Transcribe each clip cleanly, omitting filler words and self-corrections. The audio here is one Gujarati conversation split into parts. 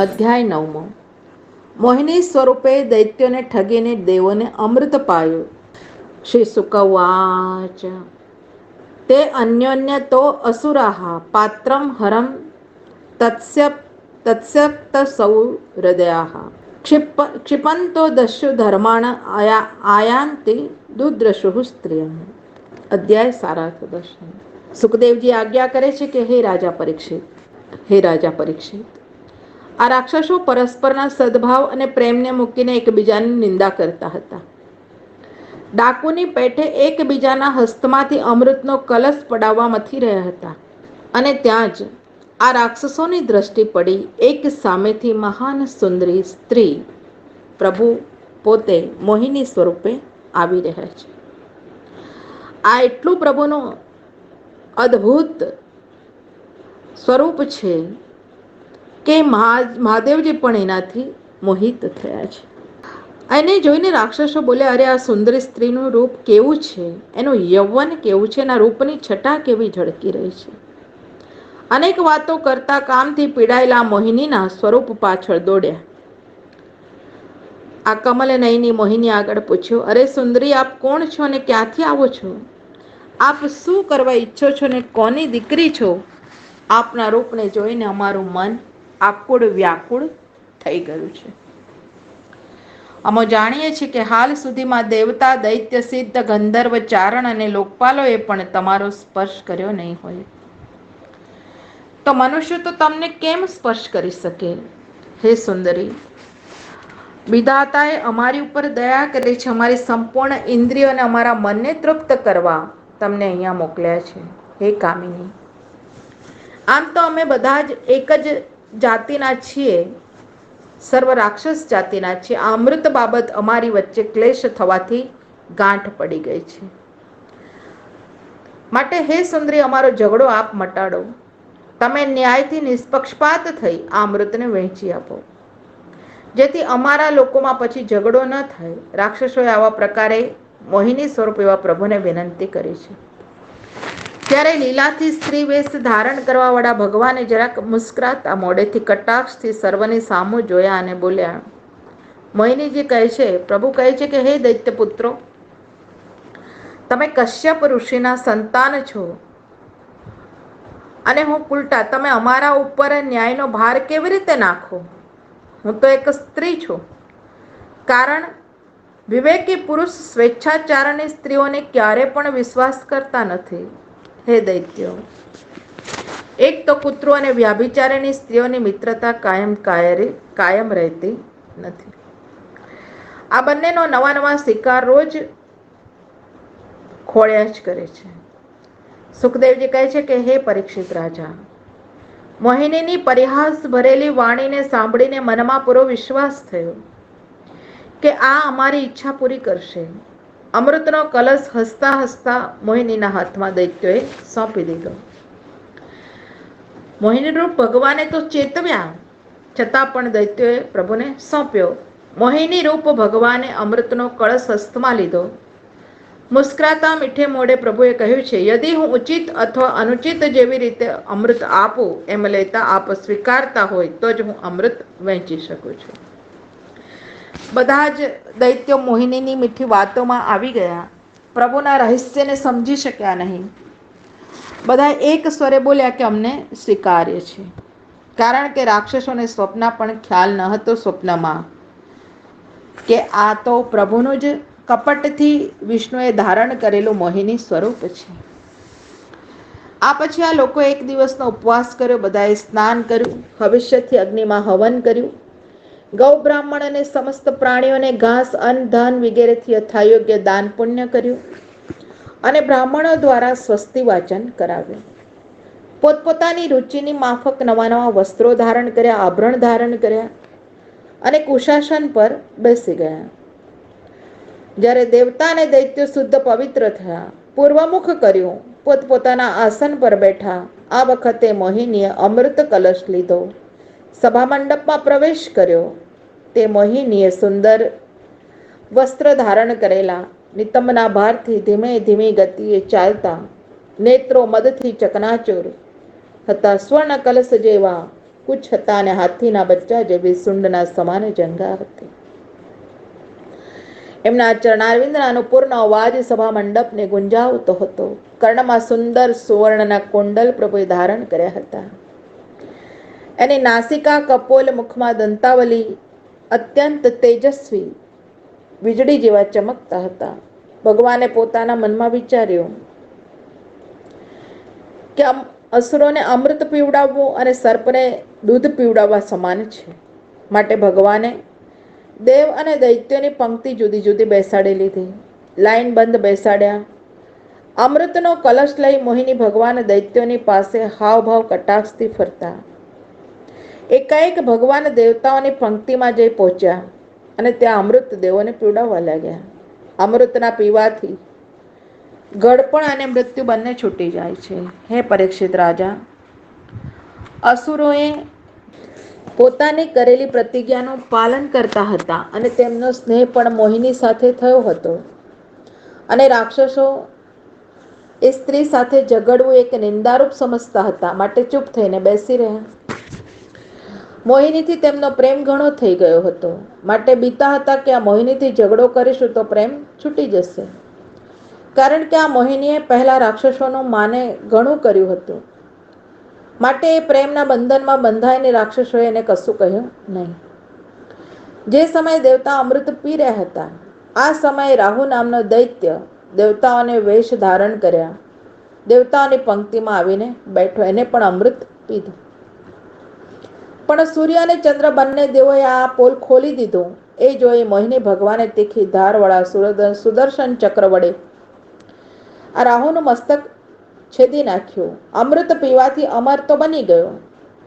અધ્યાય 9. મોહિની સ્વરૂપે દૈત્યોને ઠગીને દેવોને અમૃત પાયું. શ્રી શુકવાચ તે અન્યોન્ય તો અસુરાહ પાત્રમ હરમ તત્સ્યક્ત સૌ હૃદયાઃ ક્ષિપંતો દસ્યુ ધર્માણ આયાંતિ દુદ્રશુ સ્ત્રિયમ. અધ્યાય સારાર્થ દર્શન. સુખદેવજી આજ્ઞા કરે છે કે હે રાજા પરીક્ષિત, આ રાક્ષસો પરસ્પરના સદભાવ અને પ્રેમને મૂકીને એકબીજાની નિંદા કરતા હતા. ડાકુની પેઠે એકબીજાના હસ્તમાંથી અમૃતનો કલશ પડાવવા મથી રહ્યા હતા. અને ત્યાં જ આ રાક્ષસોની દ્રષ્ટિ પડી. એક સામેથી મહાન સુંદરી સ્ત્રી પ્રભુ પોતે મોહિની સ્વરૂપે આવી રહ્યા છે. આ એટલું પ્રભુનું અદ્ભુત સ્વરૂપ છે કે મહાદેવજી પણ એનાથી મોહિત થયા છે. એને જોઈને રાક્ષસો બોલે, અરે આ સુંદરી સ્ત્રીનું રૂપ કેવું છે, એનું યૌવન કેવું છે, એના રૂપની છટા કેવી ઝળકી રહી છે. અનેક વાતો કરતા કામથી પીડાયેલા મોહિનીના સ્વરૂપ પાછળ દોડ્યા. આ કમલ નયની મોહિની આગળ પૂછ્યું, અરે સુંદરી, આપ કોણ છો અને ક્યાંથી આવો છો? આપ શું કરવા ઈચ્છો છો ને કોની દીકરી છો? આપના રૂપને જોઈને અમારું મન આકુળ વ્યાકુળ થઈ ગયું છે. અમે જાણીએ છીએ કે હાલ સુધીમાં દેવતા, દૈત્ય, સિદ્ધ, ગંધર્વ, ચારણ અને લોકપાલોએ પણ તમારો સ્પર્શ કર્યો નહીં હોય, તો મનુષ્ય તો તમને કેમ સ્પર્શ કરી શકે? હે સુંદરી, વિધાતાએ અમારી ઉપર દયા કરી છે. અમારી સંપૂર્ણ ઇન્દ્રિયો અને અમારા મનને તૃપ્ત કરવા તમને અહીંયા મોકલ્યા છે. હે કામિની, આમ તો અમે બધા જ એક જ જાતિના છીએ, સર્વ રાક્ષસ જાતિના છીએ. આ અમૃત બાબત અમારી વચ્ચે ક્લેશ થવાથી ગાંઠ પડી ગઈ છે. માટે હે સુંદરી, અમારો ઝઘડો આપ મટાડો. તમે ન્યાયથી નિષ્પક્ષપાત થઈ આ અમૃતને વહેંચી આપો, જેથી અમારા લોકોમાં પછી ઝઘડો ન થાય. રાક્ષસોએ આવા પ્રકારે મોહિની સ્વરૂપ એવા પ્રભુને વિનંતી કરી છે. ત્યારે લીલાથી સ્ત્રી વેશ ધારણ કરવા વાળા ભગવાને જરાક મુસ્કરાતા મોડેથી કટાક્ષથી સર્વની સામું જોયા અને બોલ્યા. મોહિનીજી કહે છે, પ્રભુ કહે છે કે હે દૈત્ય પુત્રો, તમે કશ્યપ ઋષિના સંતાન છો અને હું ઉલટા, તમે અમારા ઉપર ન્યાયનો ભાર કેવી રીતે નાખો? હું તો એક સ્ત્રી છું. કારણ વિવેકી પુરુષ સ્વેચ્છાચારની સ્ત્રીઓને ક્યારે પણ વિશ્વાસ કરતા નથી. હે દૈત્યો, એક તો કૂતરો અને વ્યાભિચારીની સ્ત્રીઓની મિત્રતા કાયમ રહેતી નથી. આ બંનેનો નવા નવા શિકાર રોજ ખોળ્યા જ કરે છે. સુખદેવજી કહે છે કે હે પરીક્ષિત રાજા, મોહિનીની પરિહાસ ભરેલી વાણીને સાંભળીને મનમાં પૂરો વિશ્વાસ થયો કે આ અમારી ઈચ્છા પૂરી કરશે. અમૃતનો કલશ હસતા હસતા મોહિનીના હાથમાં દૈત્યોએ સોંપી દીધો. મોહિનીરૂપ ભગવાને તો ચેતવ્યા, છતાં પણ દૈત્યોએ પ્રભુને સોંપ્યો. મોહિની રૂપ ભગવાને અમૃતનો કળશ હસ્તમાં લીધો. મુસ્કરાતા મીઠે મોડે પ્રભુએ કહ્યું છે, યદિ હું ઉચિત અથવા અનુચિત જેવી રીતે અમૃત આપું એમ લેતા આપ સ્વીકારતા હોય તો જ હું અમૃત વહેંચી શકું છું. બધા જ દૈત્યો મોહિનીની મીઠી વાતોમાં આવી ગયા. પ્રભુના રહસ્યને સમજી શક્યા નહીં. બધા એક સ્વરે બોલ્યા કે અમને સ્વીકાર્ય છે. કારણ કે રાક્ષસોને સ્વપ્ન પણ ખ્યાલ ન હતો સ્વપ્નમાં કે આ તો પ્રભુનું જ કપટથી વિષ્ણુએ ધારણ કરેલું મોહિની સ્વરૂપ છે. આ પછી આ લોકો એક દિવસનો ઉપવાસ કર્યો. બધાએ સ્નાન કર્યું, ભવિષ્યથી અગ્નિમાં હવન કર્યું, ગૌ બ્રાહ્મણ અને સમસ્ત પ્રાણીઓને ઘાસ, અન્ન, ધન વગેરેથી યથાયોગ્ય દાન પુણ્ય કર્યું અને બ્રાહ્મણો દ્વારા સ્વસ્તિ વાચન કરાવ્યું. પોતપોતાની રુચિની માફક નવા નવા વસ્ત્રો ધારણ કર્યા, આભરણ ધારણ કર્યા અને કુશાસન પર બેસી ગયા. જ્યારે દેવતા અને દૈત્યો શુદ્ધ પવિત્ર થયા, પૂર્વમુખ કર્યું, પોતપોતાના આસન પર બેઠા, આ વખતે મોહિનીએ અમૃત કલશ લીધો, સભા મંડપમાં પ્રવેશ કર્યો. તે મોહિનીએ સુંદર વસ્ત્ર ધારણ કરેલા, નિતંબના ભારથી ધીમે ધીમે ગતિએ ચાલતા, નેત્રો મદથી ચકનાચૂર હતા, સ્વર્ણ કલશ જેવા કૂચ હતા અને હાથીના બચ્ચા જેવી સૂંઢના સમાન જંઘા હતી. એમના ચરણારવિંદના અનુપૂર્ણ અવાજ સભા મંડપને ગુંજાવતો હતો. કર્ણમાં સુંદર સુવર્ણના કુંડલ પ્રભુએ ધારણ કર્યા હતા. એની નાસિકા, કપોલ, મુખમાં દંતાવલી અત્યંત તેજસ્વી વીજળી જેવા ચમકતા હતા. ભગવાને પોતાના મનમાં વિચાર્યું કે અસુરોને અમૃત પીવડાવવું અને સર્પને દૂધ પીવડાવવા સમાન છે. માટે ભગવાને દેવ અને દૈત્યોની પંક્તિ જુદી જુદી બેસાડી લીધી, લાઈન બંધ બેસાડ્યા. અમૃતનો કલશ લઈ મોહિની ભગવાન દૈત્યોની પાસે હાવભાવ કટાક્ષથી ફરતા. એકાએક ભગવાન દેવતાઓની પંક્તિમાં જઈ પહોંચ્યા અને ત્યાં અમૃત દેવોને પીવડાવવા લાગ્યા. અમૃતના પીવાથી ગળપણ અને મૃત્યુ બંને છૂટી જાય છે. હે પરીક્ષિત રાજા, અસુરોએ પોતાની કરેલી પ્રતિજ્ઞાનું પાલન કરતા હતા અને તેમનો સ્નેહ પણ મોહિની સાથે થયો હતો. અને રાક્ષસો એ સ્ત્રી સાથે ઝઘડવું એક નિંદારૂપ સમજતા હતા, માટે ચૂપ થઈને બેસી રહ્યા. મોહિનીથી તેમનો પ્રેમ ઘણો થઈ ગયો હતો, માટે બીતા હતા કે આ મોહિનીથી ઝઘડો કરીશું તો પ્રેમ છૂટી જશે. કારણ કે આ મોહિનીએ પહેલા રાક્ષસોનું માને ઘણું કર્યું હતું, માટે એ પ્રેમના બંધનમાં બંધાઈને રાક્ષસોએ એને કશું કહ્યું નહીં. જે સમયે દેવતા અમૃત પી રહ્યા હતા, આ સમયે રાહુ નામનો દૈત્ય દેવતાઓને વેશ ધારણ કર્યા દેવતાઓની પંક્તિમાં આવીને બેઠો. એને પણ અમૃત પીધું. પણ સૂર્ય અને ચંદ્ર બંને દેવોએ આ પોલ ખોલી દીધો. એ જોઈ મોહિની ભગવાને તીખી ધારવાળા સુદર્શન ચક્ર વડે આ રાહુનું મસ્તક છેદી નાખ્યું. અમૃત પીવાથી અમર તો બની ગયો,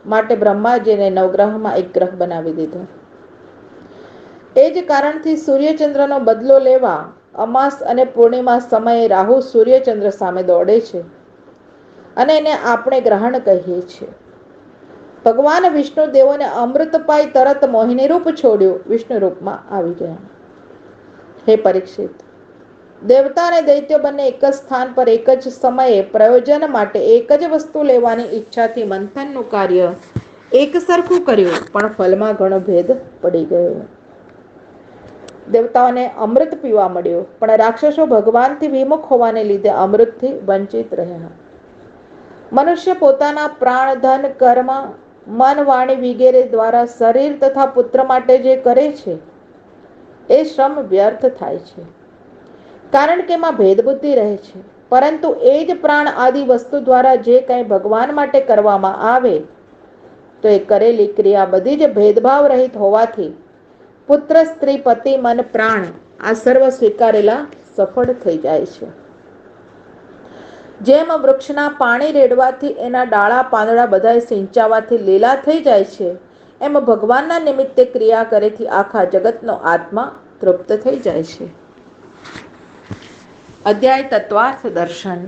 માટે બ્રહ્માજીને નવગ્રહમાં એક ગ્રહ બનાવી દીધો. એ જ કારણથી સૂર્યચંદ્રનો બદલો લેવા અમાસ અને પૂર્ણિમા સમયે રાહુ સૂર્યચંદ્ર સામે દોડે છે અને એને આપણે ગ્રહણ કહીએ છીએ. ભગવાન વિષ્ણુ દેવોને અમૃત પાઈ તરત મોહિની રૂપ છોડ્યું, વિષ્ણુ રૂપમાં આવી ગયા. હે પરીક્ષિત, દેવતા અને દૈત્ય બંને એક જ સ્થાન પર એક જ સમયે પ્રયોજન માટે એક જ વસ્તુ લેવાની ઈચ્છાથી મંથનનું કાર્ય એક સરખું કર્યું, પણ ફલમાં ઘણો ભેદ પડી ગયો. દેવતાઓને અમૃત પીવા મળ્યું, પણ રાક્ષસો ભગવાનથી વિમુખ હોવાને લીધે અમૃતથી વંચિત રહ્યા. મનુષ્ય પોતાના પ્રાણ, ધન, કર્મ, મન, વાણી વગેરે દ્વારા શરીર તથા પુત્ર માટે જે કરે છે એ શ્રમ વ્યર્થ થાય છે, કારણ કે એમાં ભેદબુદ્ધિ રહે છે. પરંતુ એ જ પ્રાણ આદિ વસ્તુ દ્વારા જે કંઈ ભગવાન માટે કરવામાં આવે તો એ કરેલી ક્રિયા બધી જ ભેદભાવ રહિત હોવાથી પુત્ર, સ્ત્રી, પતિ, મન, પ્રાણ આ સર્વ સ્વીકારેલા સફળ થઈ જાય છે. જેમ વૃક્ષના પાણી રેડવાથી એના ડાળા પાંદડા બધાય સિંચાવાથી લીલા થઈ જાય છે, એમ ભગવાનના નિમિત્તે ક્રિયા કરેથી આખા જગતનો આત્મા તૃપ્ત થઈ જાય છે. અધ્યાય તત્વાર્થ દર્શન.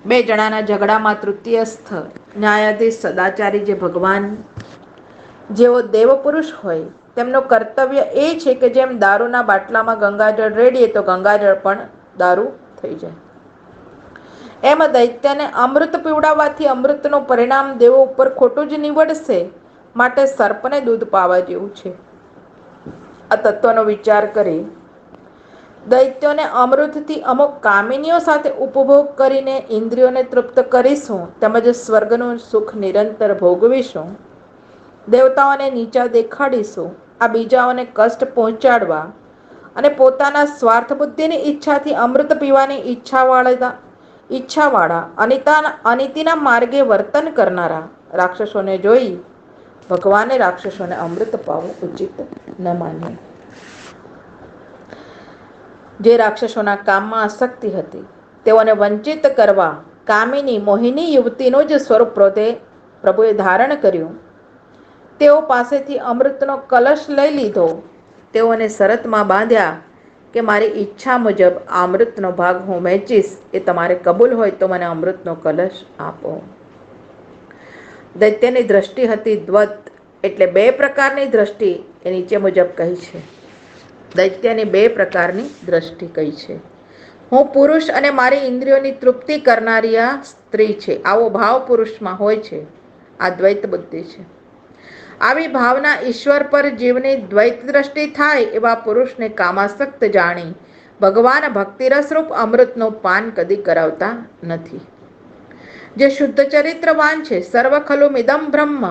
બે જણાના ઝઘડામાં તૃતીયસ્થ ન્યાયાધીશ સદાચારી જે ભગવાન જેવો દેવપુરુષ હોય તેમનું કર્તવ્ય એ છે કે જેમ દારૂના બાટલામાં ગંગાજળ રેડીએ તો ગંગાજળ પણ દારૂ થઈ જાય, એમ દૈત્યને અમૃત પીવડાવવાથી અમૃતનું પરિણામ દેવો ઉપર ખોટું જ નીવડશે, માટે સર્પને દૂધ પાવા જેવું છે. આ તત્વનો વિચાર કરી દૈત્યોને અમૃતથી અમુક કામિનીઓ સાથે ઉપભોગ કરીને ઇન્દ્રિયોને તૃપ્ત કરીશું, તેમજ સ્વર્ગનું સુખ નિરંતર ભોગવીશું. દેવતાઓને નીચા દેખાડીશું. આ બીજાઓને કષ્ટ પહોંચાડવા અને પોતાના સ્વાર્થ બુદ્ધિની ઈચ્છાથી અમૃત પીવાની ઈચ્છાવાળા અનીતિના માર્ગે વર્તન કરનારા રાક્ષસોને જોઈ ભગવાને રાક્ષસોને અમૃત પાવું ઉચિત ન માન્યું. જે રાક્ષસોના કામમાં આસક્તિ હતી તેઓને વંચિત કરવા કામિની મોહિની યુવતીનું જ સ્વરૂપ પ્રભુએ ધારણ કર્યું. તેઓ પાસેથી અમૃતનો કલશ લઈ લીધો. તેઓને શરતમાં બાંધ્યા કે મારી ઈચ્છા મુજબ આ અમૃતનો ભાગ હું વહેંચીશ, એ તમારે કબૂલ હોય તો મને અમૃતનો કલશ આપો. દૈત્યની દ્રષ્ટિ હતી દ્વત, એટલે બે પ્રકારની દ્રષ્ટિ એ નીચે મુજબ કહી છે. દૈત્યની બે પ્રકારની દ્રષ્ટિ કહી છે. હું પુરુષ અને મારી ઇન્દ્રિયોની તૃપ્તિ કરનારી આ સ્ત્રી છે, આવો ભાવ પુરુષમાં હોય છે. આ દ્વૈત બુદ્ધિ છે. આવી ભાવના ઈશ્વર પર જીવની દ્વૈત દ્રષ્ટિ થાય એવા પુરુષને કામાસક્ત જાણી ભગવાન ભક્તિરસરૂપ અમૃતનું પાન કદી કરાવતા નથી. જે શુદ્ધ ચરિત્રવાન છે, સર્વ ખલુમ ઇદમ બ્રહ્મ,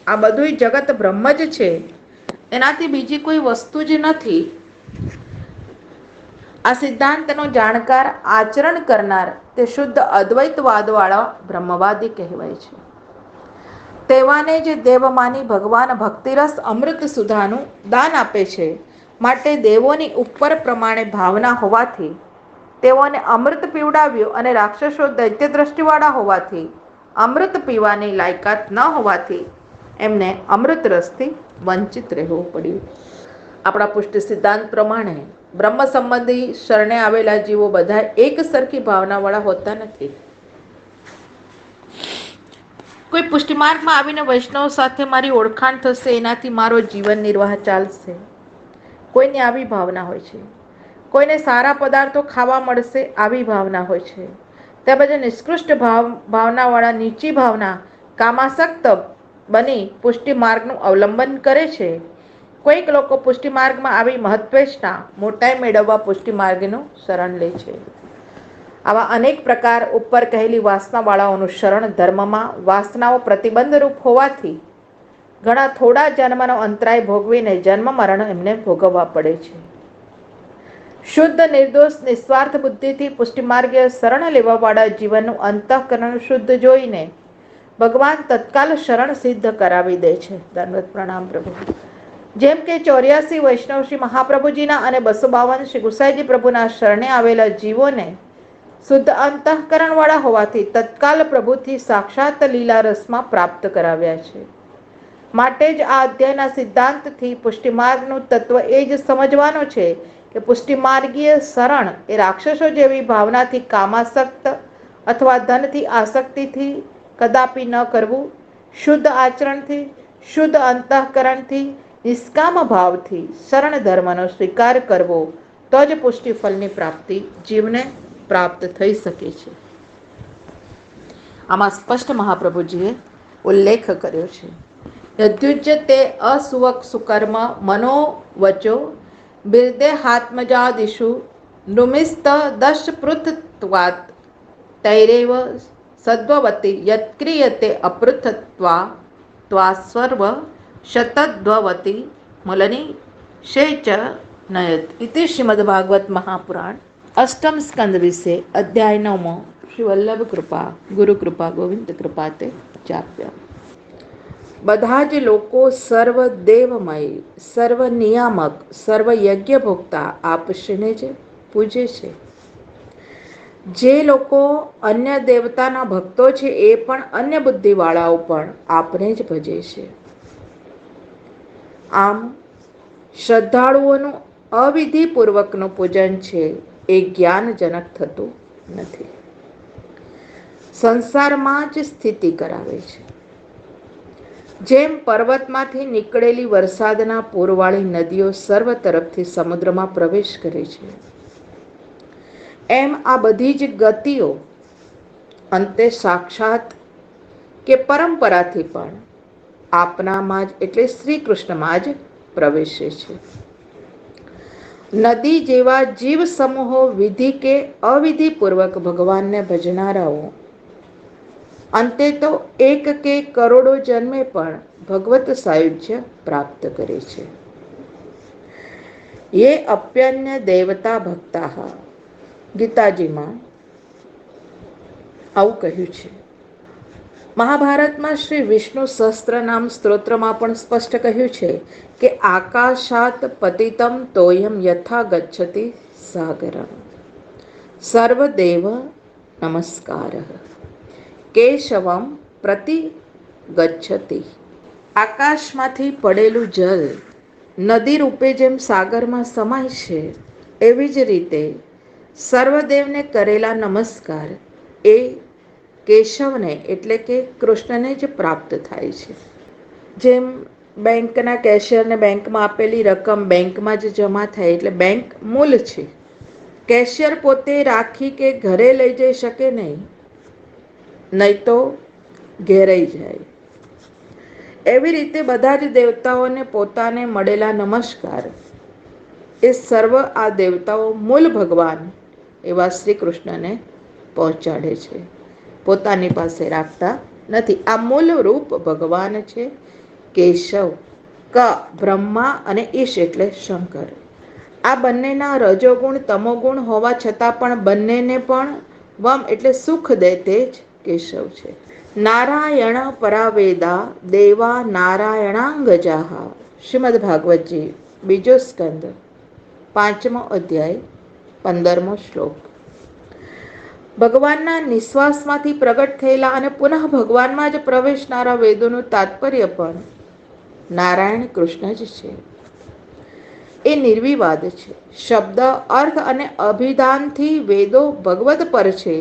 આ બધું જગત બ્રહ્મ જ છે, એનાથી બીજી કોઈ વસ્તુ જ નથી. આ સિદ્ધાંતનો જાણકાર, આચરણ કરનાર તે શુદ્ધ અદ્વૈતવાદવાળા બ્રહ્મવાદી કહેવાય છે. તેવાને જે દેવમાની ભગવાન ભક્તિરસ અમૃત સુધાનું દાન આપે છે, માટે દેવોની ઉપર પ્રમાણે ભાવના હોવાથી તેઓને અમૃત પીવડાવ્યું અને રાક્ષસો દૈત્ય દ્રષ્ટિવાળા હોવાથી અમૃત પીવાની લાયકાત ન હોવાથી એમને અમૃત રસથી વંચિત રહેવું પડ્યું. આપણા પુષ્ટિ સિદ્ધાંત પ્રમાણે બ્રહ્મ સંબંધી શરણે આવેલા જીવો બધા એક સરખી ભાવનાવાળા હોતા નથી. કોઈ પુષ્ટિમાર્ગમાં આવીને વૈષ્ણવ સાથે મારી ઓળખાણ થશે, એનાથી મારો જીવન નિર્વાહ ચાલશે, કોઈની આવી ભાવના હોય છે. કોઈને સારા પદાર્થો ખાવા મળશે, આવી ભાવના હોય છે. તેમજ નિષ્કૃષ્ટ ભાવનાવાળા નીચી ભાવના કામાસક્ત બની પુષ્ટિ માર્ગનું અવલંબન કરે છે. કોઈક લોકો પુષ્ટિ માર્ગમાં આવી મહત્વેશના મોટાઈ મેળવવા પુષ્ટિ માર્ગનું શરણ લે છે. આવા અનેક પ્રકાર ઉપર કહેલી વાસનાવાળાઓનું શરણ ધર્મમાં વાસનાઓ પ્રતિબંધરૂપ હોવાથી ઘણા થોડા જન્મનો અંતરાય ભોગવીને જન્મ મરણ એમને ભોગવવા પડે છે. શુદ્ધ નિર્દોષ નિસ્વાર્થ બુદ્ધિથી પુષ્ટિમાર્ગે શરણ લેવાવાળા જીવનનું અંતઃકરણ શુદ્ધ જોઈને ભગવાન તત્કાલ શરણ સિદ્ધ કરાવી દે છે. દંડવત પ્રણામ પ્રભુ. જેમ કે 84 વૈષ્ણવ શ્રી મહાપ્રભુજીના અને 252 શ્રી ગુસાઈજી પ્રભુના શરણે આવેલા જીવોને શુદ્ધ અંતઃકરણ વાળા હોવાથી તત્કાલ પ્રભુથી સાક્ષાત લીલા રસમાં પ્રાપ્ત કરાવ્યા છે. માટે જ આ અધ્યાયના સિદ્ધાંતથી પુષ્ટિમાર્ગનું તત્વ એ જ સમજવાનો છે કે પુષ્ટિમાર્ગીય શરણ એ રાક્ષસો જેવી ભાવનાથી કામાસક્ત અથવા ધનથી આસક્તિથી કદાપી ન કરવું, શુદ્ધ આચરણથી, શુદ્ધ અંતઃકરણથી, નિષ્કામ ભાવથી શરણ ધર્મનો સ્વીકાર કરવો, તો જ પુષ્ટિફળની પ્રાપ્તિ જીવને પ્રાપ્ત થઈ શકે છે. આમાં સ્પષ્ટ મહાપ્રભુજીએ ઉલ્લેખ કર્યો છે. યદ્યુજ્ય તે અસુવક સુકર્મ મનોવચો બિર્દેહાત્મજાદિષુ નૃમિસ્ત દશપૃથત્વાત તૈરેવ સદ્વવતી યત્ક્રિયતે અપૃથત્વા ત્વાસ્વર્વ શતદ્વવતી મૂલની શેચ નયત. ઇતિ શ્રીમદ્ભાગવત મહાપુરાણ અષ્ટમ સ્કંદ વિશે અધ્યાય 9 શ્રી વલ્લભ કૃપા ગુરુ કૃપા ગોવિંદ કૃપા તે ચાપ્યા. બધા જ લોકો સર્વ દેવમય, સર્વ નિયામક, સર્વ યજ્ઞ ભોગતા આપશ્રીને જ પૂજે છે. જે લોકો અન્ય દેવતાના ભક્તો છે એ પણ અન્ય બુદ્ધિવાળાઓ પણ આપને જ ભજે છે. આમ શ્રદ્ધાળુઓનું અવિધિપૂર્વકનું પૂજન છે એ જ્ઞાનજનક થતું નથી, સંસારમાં જ સ્થિતિ કરાવે છે. જેમ પર્વતમાંથી નીકળેલી વરસાદના પૂરવાળી નદીઓ સર્વ તરફથી સમુદ્રમાં પ્રવેશ કરે છે, એમ આ બધી જ ગતિઓ અંતે સાક્ષાત કે પરંપરાથી પણ આપનામાં જ એટલે શ્રી કૃષ્ણમાં જ પ્રવેશે છે. નદી જેવા જીવ સમૂહો વિધિ કે અવિધિપૂર્વક ભગવાનને ભજનારાઓ અંતે તો એક કે કરોડો જન્મે પણ ભગવત સાયુજ્ય પ્રાપ્ત કરે છે. ये अप्यन्य देवता भक्ता, ગીતાજીમાં આવું કહ્યું છે. મહાભારતમાં શ્રી વિષ્ણુ સહસ્ત્રનામ સ્ત્રોત્રમાં પણ સ્પષ્ટ કહ્યું છે કે આકાશાત પતિતમ તોયમ યથા ગચ્છતિ સાગરમ સર્વદેવ નમસ્કારઃ કેશવમ પ્રતિ ગચ્છતિ. આકાશમાંથી પડેલું જલ નદી રૂપે જેમ સાગરમાં સમાય છે, એવી જ રીતે સર્વદેવને કરેલા નમસ્કાર એ કેશવને એટલે કે કૃષ્ણને જ પ્રાપ્ત થાય છે. જેમ બેંકના કેશિયરને બેંકમાં આપેલી રકમ બેંકમાં જ જમા થાય એટલે બેંક મૂલ છે. કેશિયર પોતે રાખી કે ઘરે લઈ જઈ શકે નહીં, નહીં તો ઘેરાઈ જાય. એવી રીતે બધા જ દેવતાઓને પોતાને મળેલા નમસ્કાર એ સર્વ આ દેવતાઓ મૂળ ભગવાન એવા શ્રી કૃષ્ણને પહોંચાડે છે, પોતાની પાસે રાખતા નથી. આ મૂળ રૂપ ભગવાન છે કેશવ. ક બ્રહ્મા અને ઈશ એટલે શંકર. આ બંનેના રજોગુણ તમોગુણ હોવા છતાં પણ બંનેને પણ વમ એટલે સુખ દે તે જ કેશવ છે. નારાયણ પરાવેદા દેવા નારાયણાંગજાહ. શ્રીમદ ભાગવતજી બીજો સ્કંદ 5મો અધ્યાય 15મો શ્લોક. ભગવાનના નિશ્વાસમાંથી પ્રગટ થયેલા અને પુનઃ ભગવાનમાં જ પ્રવેશનારા વેદોનું તાત્પર્ય પણ નારાયણ કૃષ્ણ જ છે. એ નિર્વિવાદ છે. શબ્દ અર્થ અને અભિધાનથી વેદો ભગવદ પર છે.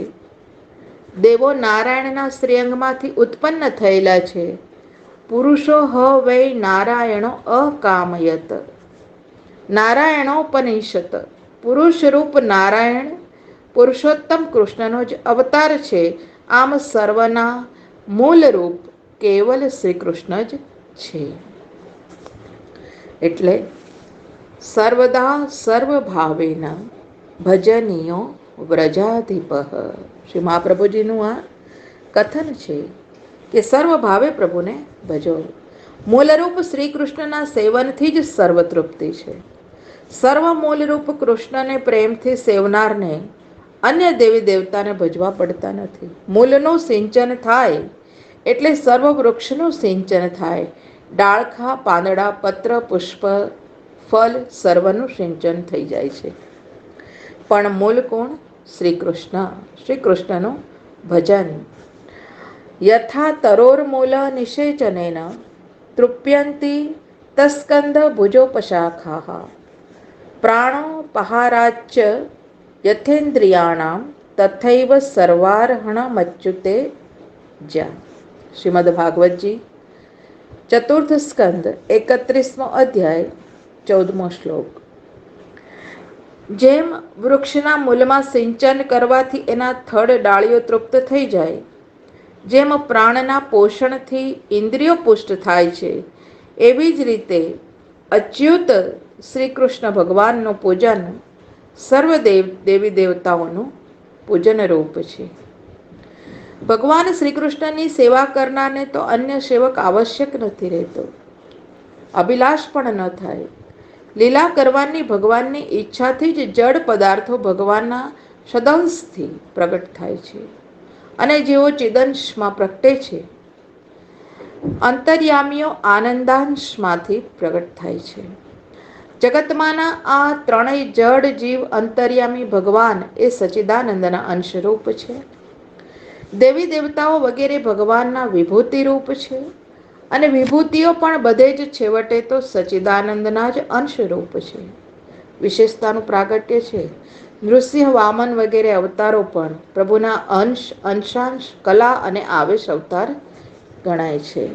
દેવો નારાયણના શ્રીઅંગમાંથી ઉત્પન્ન થયેલા છે. પુરુષો હ વૈ નારાયણો અકામયત. નારાયણોપનિષત. પુરુષ રૂપ નારાયણ પુરુષોત્તમ કૃષ્ણનો જ અવતાર છે. આમ સર્વના મૂળ રૂપ કેવલ શ્રી કૃષ્ણ જ છે. એટલે સર્વદા સર્વભાવેન ભજનીયો વ્રજાધિપ. શ્રી મહાપ્રભુજીનું આ કથન છે કે સર્વભાવે પ્રભુને ભજો. મૂળરૂપ શ્રી કૃષ્ણના સેવનથી જ સર્વતૃપ્તિ છે. સર્વ મૂળરૂપ કૃષ્ણને પ્રેમથી સેવનારને અન્ય દેવી દેવતાને ભજવા પડતા નથી. મૂળનું સિંચન થાય એટલે સર્વ વૃક્ષનું સિંચન થાય. ડાળખા પાંદડા પત્ર પુષ્પ ફલ સર્વનું સિંચન થઈ જાય છે. પણ મૂળ કોણ? શ્રી કૃષ્ણ. શ્રી કૃષ્ણનું ભજન. યથા તરોર્મૂલ નિષેચનેન તૃપ્યંતી તસ્કંદ ભુજોપશાખાઃ પ્રાણોપહારાચ્ચ યથેન્દ્રિયાણામ તથૈવ સર્વાર્હણમચ્યુતે જ્યાં. શ્રીમદ ભાગવતજી ચતુર્થ સ્કંદ 31મો અધ્યાય 14મો શ્લોક. જેમ વૃક્ષના મૂળમાં સિંચન કરવાથી એના થડ ડાળીઓ તૃપ્ત થઈ જાય, જેમ પ્રાણના પોષણથી ઇન્દ્રિયો પુષ્ટ થાય છે, એવી જ રીતે અચ્યુત શ્રી કૃષ્ણ ભગવાનનું પૂજન સર્વ દેવી દેવતાઓનું પૂજન રૂપ છે. ભગવાન શ્રી કૃષ્ણની સેવા કરનારને તો અન્ય સેવક આવશ્યક નથી રહેતો, અભિલાષ પણ ન થાય. લીલા કરવાની ભગવાનની ઈચ્છાથી જ જડ પદાર્થો ભગવાનના સદંશથી પ્રગટ થાય છે અને જેઓ ચિદંશમાં પ્રગટે છે, અંતર્યામીઓ આનંદાંશમાંથી પ્રગટ થાય છે. જગતમાંના આ ત્રણેય જડ જીવ અંતર્યામી ભગવાન એ સચ્ચિદાનંદના અંશરૂપ છે. દેવી દેવતાઓ વગેરે ભગવાનના વિભૂતિ રૂપ છે અને વિભૂતિઓ પણ બધે જ છેવટે તો સચ્ચિદાનંદના જ અંશરૂપ છે. વિશેષતાનું પ્રાગટ્ય છે. નૃસિંહ વામન વગેરે અવતારો પણ પ્રભુના અંશ અંશાંશ કલા અને આવેશ અવતાર ગણાય છે.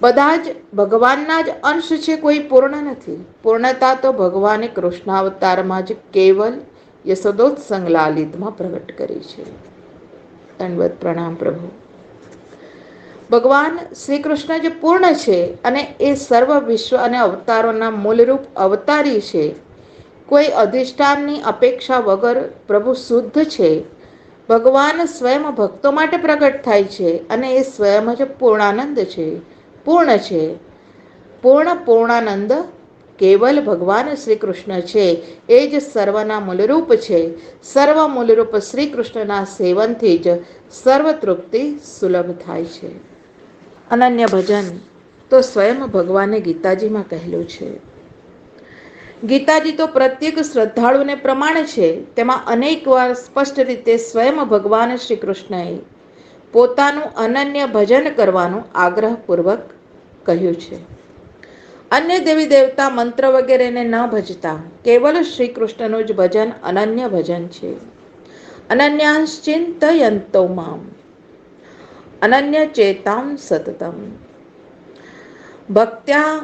બધા જ ભગવાનના જ અંશ છે, કોઈ પૂર્ણ નથી. પૂર્ણતા તો ભગવાને કૃષ્ણાવતારમાં જ કેવલ યશોદોત્સંગ લાલિતમાં પ્રગટ કરી છે. દંડવત પ્રણામ પ્રભુ. ભગવાન શ્રી કૃષ્ણ જે પૂર્ણ છે અને એ સર્વ વિશ્વ અને અવતારોના મૂળરૂપ અવતારી છે. કોઈ અધિષ્ઠાનની અપેક્ષા વગર પ્રભુ શુદ્ધ છે. ભગવાન સ્વયં ભક્તો માટે પ્રગટ થાય છે અને એ સ્વયં જ પૂર્ણાનંદ છે, પૂર્ણ છે. પૂર્ણ પૂર્ણાનંદ કેવલ ભગવાન શ્રી કૃષ્ણ છે. એ જ સર્વના મૂળરૂપ છે. સર્વ મૂળરૂપ શ્રી કૃષ્ણના સેવનથી જ સર્વ તૃપ્તિ સુલભ થાય છે. અનન્ય ભજન તો સ્વયં ભગવાને ગીતાજીમાં કહેલું છે. ગીતાજી તો પ્રત્યેક શ્રદ્ધાળુને પ્રમાણ છે. તેમાં અનેક વાર સ્પષ્ટ રીતે સ્વયં ભગવાન શ્રી કૃષ્ણએ પોતાનું અનન્ય ભજન કરવાનું આગ્રહપૂર્વક કહ્યું છે. અન્ય દેવી દેવતા મંત્ર વગેરેને ન ભજતા કેવલ શ્રી કૃષ્ણનું જ ભજન અનન્ય ભજન છે. અનન્યાશ્ચિંતયંતો મામ અનન્ય ચેતામ સતતમ ભક્ત્યા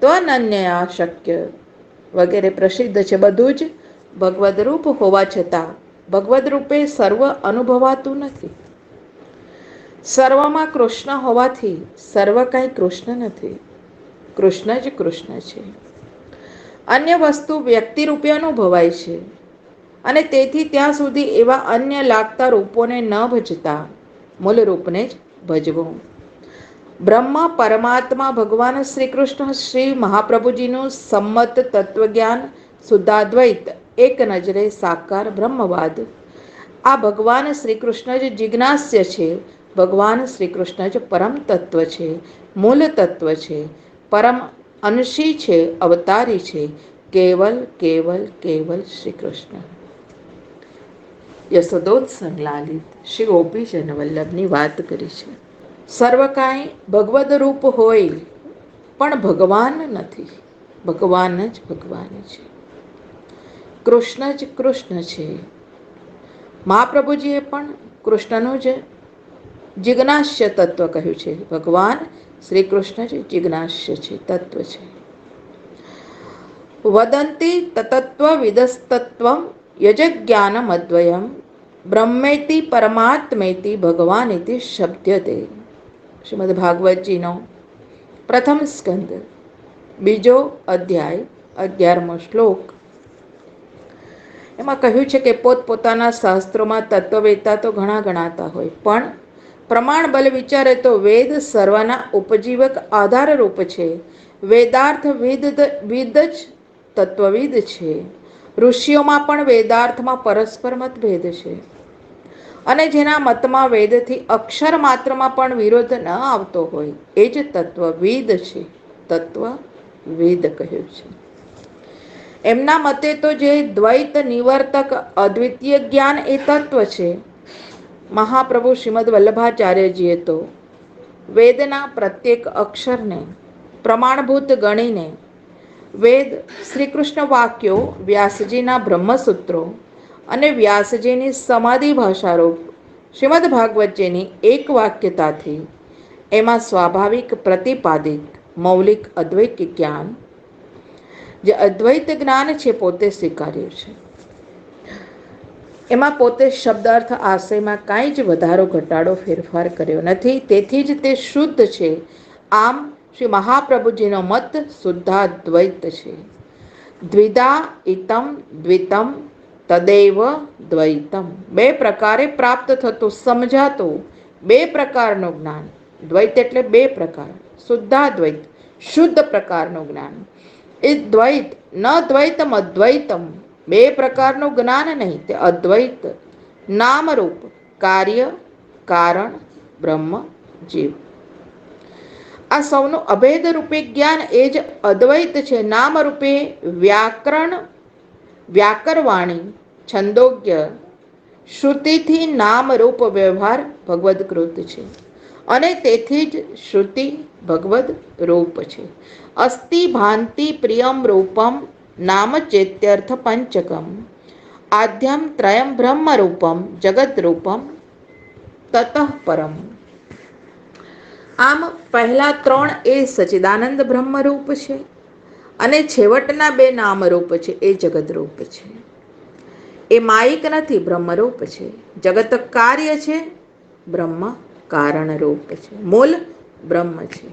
ત્વનન્યયા શક્ય વગેરે પ્રસિદ્ધ છે. બધું જ ભગવદ રૂપ હોવા છતાં ભગવદ રૂપે સર્વ અનુભવાતું નથી. સર્વમાં કૃષ્ણ હોવાથી સર્વ કાંઈ કૃષ્ણ નથી. કૃષ્ણ જ કૃષ્ણ છે. અન્ય વસ્તુ વ્યક્તિ રૂપે અનુભવાય છે અને તેથી ત્યાં સુધી એવા અન્ય લાગતા રૂપોને ન ભજતા મૂળ રૂપને જ ભજવું. બ્રહ્મ પરમાત્મા ભગવાન શ્રી કૃષ્ણ શ્રી મહાપ્રભુજીનું સંમત તત્વજ્ઞાન શુદ્ધાદ્વૈત એક નજરે સાકાર બ્રહ્મવાદ. આ ભગવાન શ્રી કૃષ્ણ જ જિજ્ઞાસ્ય છે. ભગવાન શ્રી કૃષ્ણ જ પરમ તત્વ છે, મૂળ તત્વ છે, પરમ અંશી છે, અવતારી છે. કેવલ કેવલ કેવલ શ્રી કૃષ્ણ. યશોદોત્સંગ લાલિત શ્રી ગોપીજન વલ્લભની વાત કરી છે. સર્વ કાંઈ ભગવદ રૂપ હોય પણ ભગવાન નથી. ભગવાન જ ભગવાન છે. કૃષ્ણ જ કૃષ્ણ છે. મહાપ્રભુજીએ પણ કૃષ્ણનું જ જિજ્ઞાસ્ય તત્વ કહ્યું છે. ભગવાન શ્રી કૃષ્ણ જ જિજ્ઞાસ્ય છે, તત્વ છે. વદંતી તતત્વ વિદસ્તત્વમ યજજ્ઞાનમ અદ્વયમ બ્રહ્મેતિ પરમાત્મેતિ ભગવાનિતિ શબ્દ્યતે. શ્રીમદ ભાગવતજીનો પ્રથમ સ્કંદ, બીજો અધ્યાય, 11મો શ્લોક. એમાં કહ્યું છે કે પોતપોતાના શાસ્ત્રોમાં તત્વવેતા તો ઘણા ગણાતા હોય, પણ પ્રમાણ બલ વિચારે તો વેદ સર્વના ઉપજીવક આધારરૂપ છે. વેદાર્થ વિદ જ તત્વવિદ છે. ઋષિઓમાં પણ વેદાર્થમાં પરસ્પર મતભેદ છે અને જેના મતમાં વેદથી અક્ષર માત્રમાં પણ વિરોધ ન આવતો હોય એ જ તત્વવિદ છે. તત્વવિદ કહ્યું છે. એમના મતે તો જે દ્વૈત નિવર્તક અદ્વિતીય જ્ઞાન એ તત્વ છે. મહાપ્રભુ શ્રીમદ વલ્લભાચાર્યજીએ તો વેદના પ્રત્યેક અક્ષરને પ્રમાણભૂત ગણીને વેદ શ્રીકૃષ્ણ વાક્યો, વ્યાસજીના બ્રહ્મસૂત્રો અને વ્યાસજીની સમાધિ ભાષારૂપ શ્રીમદ ભાગવતજીની એક વાક્યતાથી એમાં સ્વાભાવિક પ્રતિપાદિત મૌલિક અદ્વૈત જ્ઞાન, જે અદ્વૈત જ્ઞાન છે, પોતે સ્વીકાર્યું છે. એમાં પોતે શબ્દાર્થ આશયમાં કાંઈ જ વધારો ઘટાડો ફેરફાર કર્યો નથી. તેથી જ તે શુદ્ધ છે. આમ શ્રી મહાપ્રભુજીનો મત શુદ્ધાદ્વૈત છે. દ્વિધા ઇતમ દ્વિતમ તદૈવ દ્વૈતમ. બે પ્રકારે પ્રાપ્ત થતું, સમજાતું બે પ્રકારનું જ્ઞાન. દ્વૈત એટલે બે પ્રકાર. શુદ્ધાદ્વૈત શુદ્ધ પ્રકારનું જ્ઞાન. એ દ્વૈત ન દ્વૈતમ અદ્વૈતમ, બે પ્રકારનું જ્ઞાન નહીં, તે અદ્વૈત. નામરૂપ કાર્ય કારણ બ્રહ્મ જીવ, આ સૌનું અભેદ રૂપે જ્ઞાન એ જ અદ્વૈત છે. નામ રૂપે વ્યાકરવાણી છંદોગ્ય શ્રુતિથી નામરૂપ વ્યવહાર ભગવદકૃત છે અને તેથી જ શ્રુતિ ભગવદ રૂપ છે. અસ્તિ ભાંતિ પ્રિયમ રૂપમ નામ ચેત્યર્થ પંચકમ આદ્યમ ત્રયમ બ્રહ્મ રૂપમ જગત રૂપમ તતઃ પરમ. આમ પહેલા ત્રણ એ સચિદાનંદ બ્રહ્મરૂપ છે અને છેવટના બે નામરૂપ છે, એ જગતરૂપ છે. એ માયિક નથી, બ્રહ્મરૂપ છે. જગત કાર્ય છે, બ્રહ્મ કારણરૂપ છે. મૂળ બ્રહ્મ છે.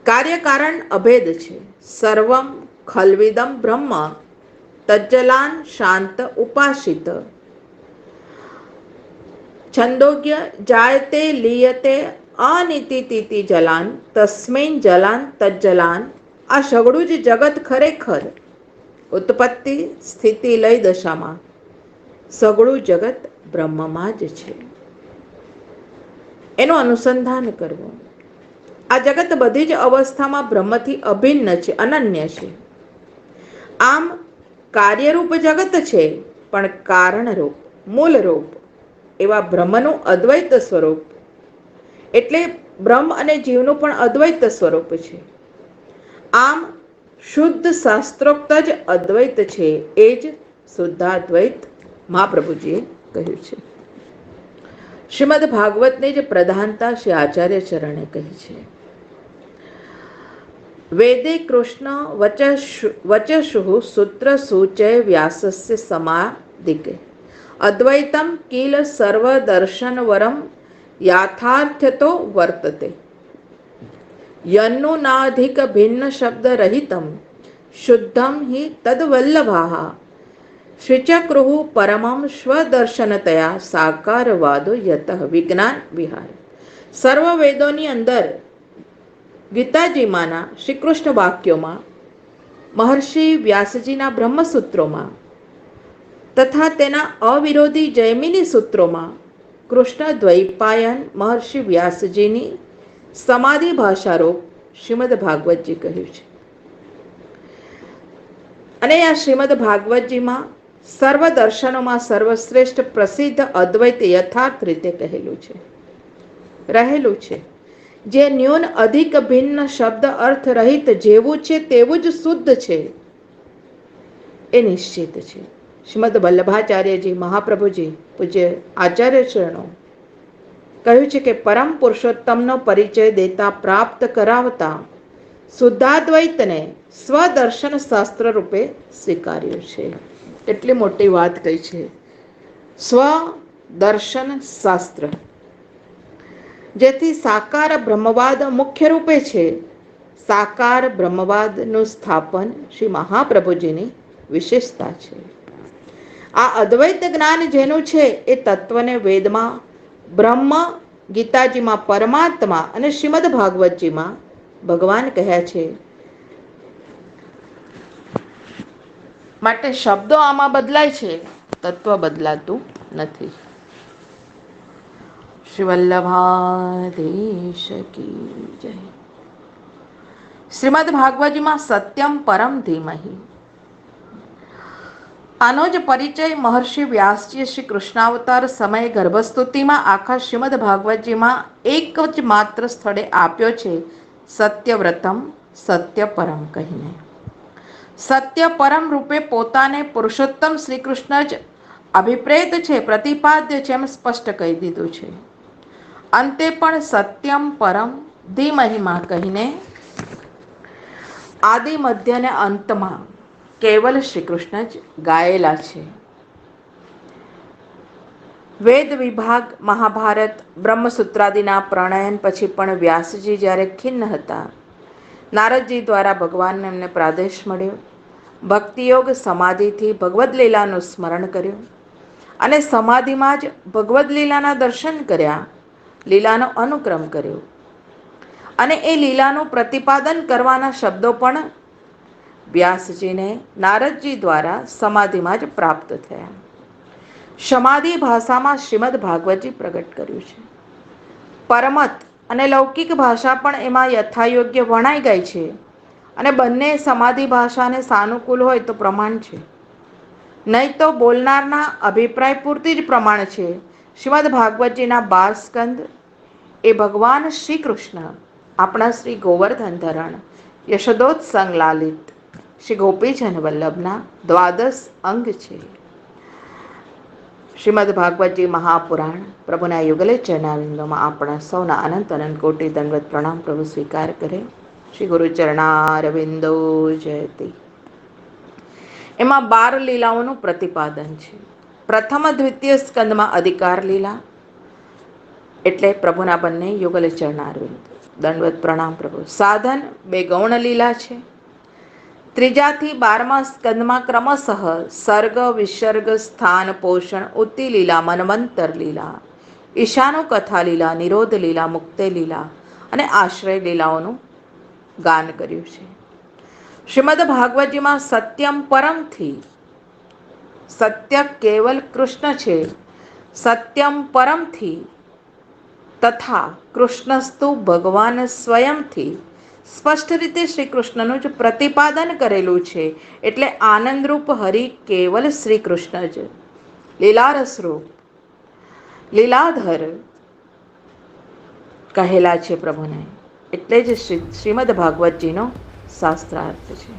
કાર્ય કારણ અભેદ છે. સર્વમ ખલ્વિદમ બ્રહ્મ તજ્જલાન શાંત ઉપાસિત. છંદોગ્ય જાયતે લીયતે અનિતિતિતિ જલાન તસ્મૈન જલાન તજ્જલાન. આ સગળું જ જગત ખરેખર ઉત્પત્તિ સ્થિતિ લય દશામાં સગળું જગત બ્રહ્મમાં જ છે. એનું અનુસંધાન કરવું. આ જગત બધી જ અવસ્થામાં બ્રહ્મથી અભિન્ન છે, અનન્ય છે. આમ કાર્યરૂપ જગત છે, પણ કારણરૂપ મૂળરૂપ એવા બ્રહ્મનું અદ્વૈત સ્વરૂપ, એટલે બ્રહ્મ અને જીવનું પણ અદ્વૈત સ્વરૂપ છે. આમ શુદ્ધ શાસ્ત્રોક્ત જ અદ્વૈત છે, એ જ શુદ્ધાદ્વૈત મહાપ્રભુજીએ કહ્યું છે. શ્રીમદ ભાગવતની જ પ્રધાનતા શ્રી આચાર્ય ચરણે કહી છે. વેદે કૃષ્ણ વચસુઃ સૂત્ર સૂચય વ્યાસસ્ય સમાદિકે અદ્વૈતમ કિલ સર્વદર્શનવરમ યાથાર્થ્યતો વર્તતે. યન્નું નાધિક ભિન્ન શબ્દ રહિતમ શુદ્ધમ હિ તદ્વલ્લભાઃ શ્રીચક્રુઃ પરમં સ્વદર્શનતયા સાકારવાદો યતઃ વિજ્ઞાન વિહાર. સર્વ વેદોની અંદર ગીતાજીમાંના શ્રી કૃષ્ણ વાક્યોમાં, મહર્ષિ વ્યાસજીના બ્રહ્મસૂત્રોમાં તથા તેના અવિરોધી જૈમિની સૂત્રોમાં કૃષ્ણ દ્વૈપાયન મહર્ષિ વ્યાસજીની સમાધિ ભાષારૂપ શ્રીમદ ભાગવતજી કહ્યું છે. અને આ શ્રીમદ ભાગવતજીમાં સર્વ દર્શનોમાં સર્વશ્રેષ્ઠ પ્રસિદ્ધ અદ્વૈત યથાર્થ રીતે કહેલું છે, રહેલું છે. જે ન્યૂન અધિક ભિન્ન શબ્દ અર્થ રહિત જેવું છે તેવું જ શુદ્ધ છે એ નિશ્ચિત છે. શ્રીમદ વલ્લભાચાર્યજી મહાપ્રભુજી પૂજ્ય આચાર્ય ચરણો કહ્યું છે કે પરમ પુરુષોત્તમનો પરિચય દેતા પ્રાપ્ત કરાવતા શુદ્ધાદ્વૈતને સ્વદર્શન શાસ્ત્ર રૂપે સ્વીકાર્યું છે. એટલી મોટી વાત કહી છે. સ્વદર્શન શાસ્ત્ર, જેથી સાકાર બ્રહ્મવાદ મુખ્ય રૂપે છે. સાકાર બ્રહ્મવાદનું સ્થાપન શ્રી મહાપ્રભુજીની વિશેષતા છે. આ અદ્વૈત જ્ઞાન જેનું છે એ તત્વને વેદમાં બ્રહ્મ, ગીતાજીમાં પરમાત્મા અને શ્રીમદ ભાગવતજીમાં ભગવાન કહ્યા છે. માટે શબ્દો આમાં બદલાય છે, તત્વ બદલાતું નથી. શ્રી વલ્લભાધીશ કી જય. શ્રીમદ ભાગવતજીમાં સત્યમ પરમ ધીમહિ, આનો જ પરિચય મહર્ષિ વ્યાસજીએ શ્રી કૃષ્ણાવતાર સમયે ગર્ભસ્તુતિમાં આખા શ્રીમદ ભાગવતજીમાં એક જ માત્ર સ્થળે આપ્યો છે, સત્યવ્રતમ સત્ય પરમ કહીને. સત્ય પરમ રૂપે પોતાને પુરુષોત્તમ શ્રી કૃષ્ણ જ અભિપ્રેત છે, પ્રતિપાદ્ય છે એમ સ્પષ્ટ કહી દીધું છે. અંતે પણ સત્યમ પરમ ધીમહિમાં કહીને આદિ મધ્ય અને અંતમાં કેવલ શ્રી કૃષ્ણ જ ગાયેલા છે. વેદ વિભાગ, મહાભારત, બ્રહ્મસૂત્રાદિના પ્રણયન પછી પણ વ્યાસજી જ્યારે ખિન્ન હતા, નારદજી દ્વારા ભગવાનને એમને પ્રાદેશ મળ્યો. ભક્તિયોગ સમાધિથી ભગવદ્ લીલાનું સ્મરણ કર્યું અને સમાધિમાં જ ભગવદ્ લીલાના દર્શન કર્યા, લીલાનો અનુક્રમ કર્યો અને એ લીલાનું પ્રતિપાદન કરવાના શબ્દો પણ વ્યાસજીને નારદજી દ્વારા સમાધિમાં જ પ્રાપ્ત થયા. સમાધિ ભાષામાં શ્રીમદ ભાગવતજી પ્રગટ કર્યું છે. પરમત અને લૌકિક ભાષા પણ એમાં યથાયોગ્ય વણાઈ ગઈ છે અને બંને સમાધિ ભાષાને સાનુકૂળ હોય તો પ્રમાણ છે, નહીં તો બોલનારના અભિપ્રાય પૂરતી જ પ્રમાણ છે. શ્રીમદ ભાગવતજીના 12 સ્કંદ એ ભગવાન શ્રી કૃષ્ણ આપણા શ્રી ગોવર્ધન ધરણ યશોદોત્સંગ લાલિત શ્રી ગોપીજન વલ્લભના 12 અંગ છે. શ્રીમદ ભાગવતજી મહાપુરાણ પ્રભુના યુગલે ચરણાવિંદોમાં આપણા સૌના અનંત અનંત કોટી દંડવત પ્રણામ પ્રભુ સ્વીકાર કરે. શ્રી ગુરુ ચરણારવિંદો જયતી. એમાં 12 લીલાઓનું પ્રતિપાદન છે. પ્રથમ દ્વિતીય સ્કંદમાં અધિકાર લીલા એટલે પ્રભુના બંને યુગલ ચરણારવિંદ દંડવત પ્રણામ પ્રભુ. સાધન 2 ગૌણ લીલા છે. ત્રીજાથી 12મા સ્કંદમાં ક્રમશઃ સર્ગ, વિસર્ગ, સ્થાન, પોષણ, ઉત્તિ લીલા, મન્વંતર લીલા, ઈશાનો કથા લીલા, નિરોધ લીલા, મુક્તે લીલા અને આશ્રય લીલાઓનું ગાન કર્યું છે. શ્રીમદ ભાગવતજીમાં સત્યમ પરમથી, સત્ય કેવલ કૃષ્ણ છે, સત્યમ પરમથી તથા કૃષ્ણસ્તુ ભગવાન સ્વયંથી સ્પષ્ટ રીતે શ્રી કૃષ્ણનું જ પ્રતિપાદન કરેલું છે. એટલે આનંદરૂપ હરિ કેવલ શ્રી કૃષ્ણ જ લીલારસરૂપ લીલાધર કહેલા છે પ્રભુને. એટલે જ શ્રીમદ ભાગવતજીનો શાસ્ત્રાર્થ છે.